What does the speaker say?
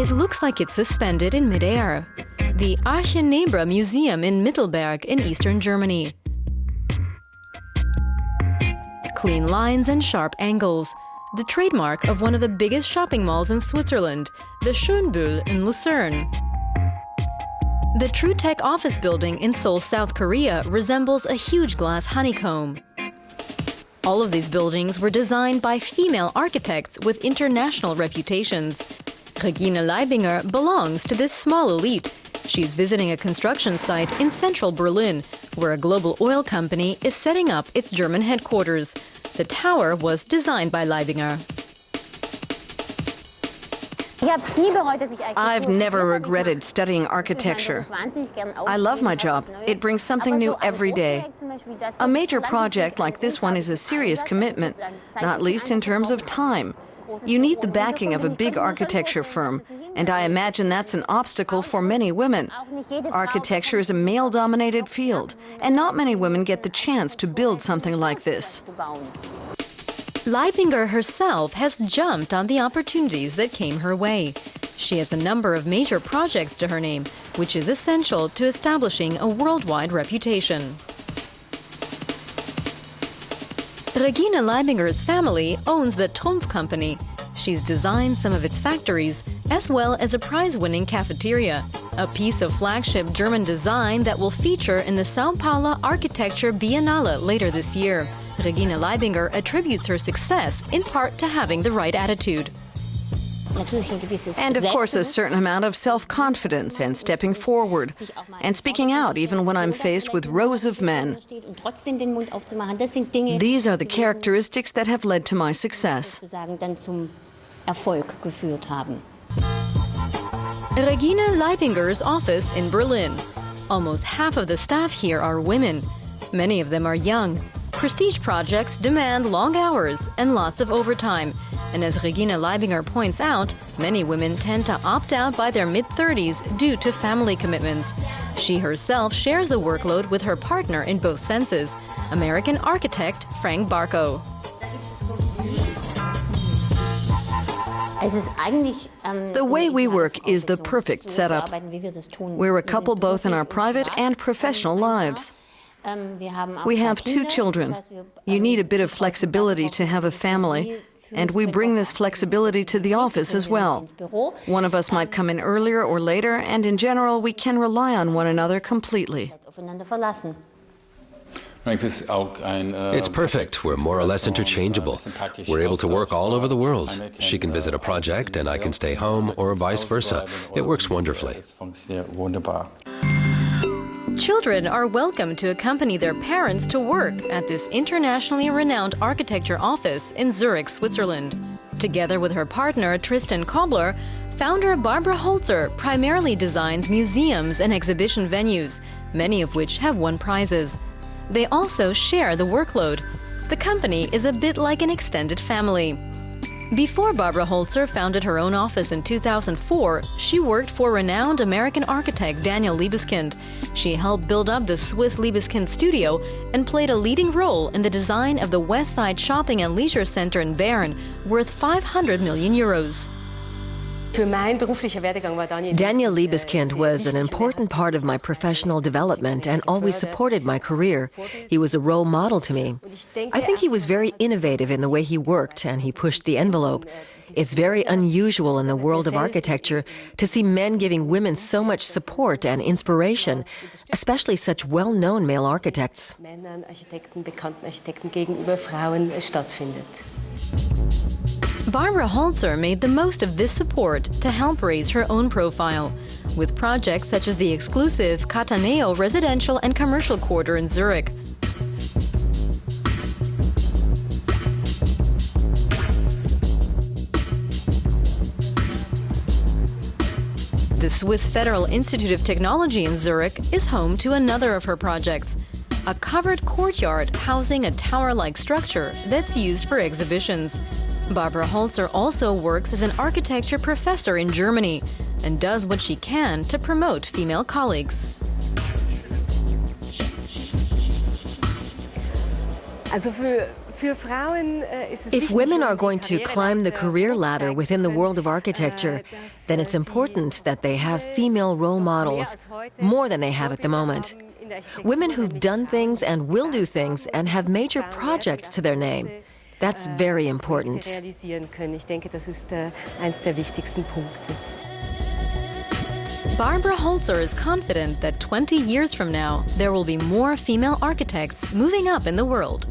It looks like it's suspended in midair. The Arche Nebra Museum in Mittelberg in eastern Germany. Clean lines and sharp angles. The trademark of one of the biggest shopping malls in Switzerland, the Schönbühl in Lucerne. The TrueTech office building in Seoul, South Korea resembles a huge glass honeycomb. All of these buildings were designed by female architects with international reputations. Regine Leibinger belongs to this small elite. She's visiting a construction site in central Berlin, where a global oil company is setting up its German headquarters. The tower was designed by Leibinger. I've never regretted studying architecture. I love my job. It brings something new every day. A major project like this one is a serious commitment, not least in terms of time. You need the backing of a big architecture firm, and I imagine that's an obstacle for many women. Architecture is a male-dominated field, and not many women get the chance to build something like this. Leibinger herself has jumped on the opportunities that came her way. She has a number of major projects to her name, which is essential to establishing a worldwide reputation. Regine Leibinger's family owns the Trumpf Company. She's designed some of its factories, as well as a prize-winning cafeteria, a piece of flagship German design that will feature in the São Paulo Architecture Biennale later this year. Regine Leibinger attributes her success in part to having the right attitude. And of course a certain amount of self-confidence and stepping forward and speaking out even when I'm faced with rows of men. These are the characteristics that have led to my success. Regine Leibinger's office in Berlin. Almost half of the staff here are women. Many of them are young. Prestige projects demand long hours and lots of overtime. And as Regine Leibinger points out, many women tend to opt out by their mid-30s due to family commitments. She herself shares the workload with her partner in both senses, American architect Frank Barco. The way we work is the perfect setup. We're a couple both in our private and professional lives. We have 2 children. You need a bit of flexibility to have a family, and we bring this flexibility to the office as well. One of us might come in earlier or later, and in general, we can rely on one another completely. It's perfect. We're more or less interchangeable. We're able to work all over the world. She can visit a project, and I can stay home, or vice versa. It works wonderfully. Children are welcome to accompany their parents to work at this internationally renowned architecture office in Zurich, Switzerland. Together with her partner, Tristan Kobler, founder Barbara Holzer primarily designs museums and exhibition venues, many of which have won prizes. They also share the workload. The company is a bit like an extended family. Before Barbara Holzer founded her own office in 2004, she worked for renowned American architect Daniel Libeskind. She helped build up the Swiss Libeskind studio and played a leading role in the design of the West Side Shopping and Leisure Center in Bern, worth 500 million euros. Daniel Libeskind was an important part of my professional development and always supported my career. He was a role model to me. I think he was very innovative in the way he worked, and he pushed the envelope. It's very unusual in the world of architecture to see men giving women so much support and inspiration, especially such well-known male architects. Barbara Holzer made the most of this support to help raise her own profile, with projects such as the exclusive Cataneo residential and commercial quarter in Zurich. The Swiss Federal Institute of Technology in Zurich is home to another of her projects, a covered courtyard housing a tower-like structure that's used for exhibitions. Barbara Holzer also works as an architecture professor in Germany and does what she can to promote female colleagues. If women are going to climb the career ladder within the world of architecture, then it's important that they have female role models, more than they have at the moment. Women who've done things and will do things and have major projects to their name. That's very important. Barbara Holzer is confident that 20 years from now, there will be more female architects moving up in the world.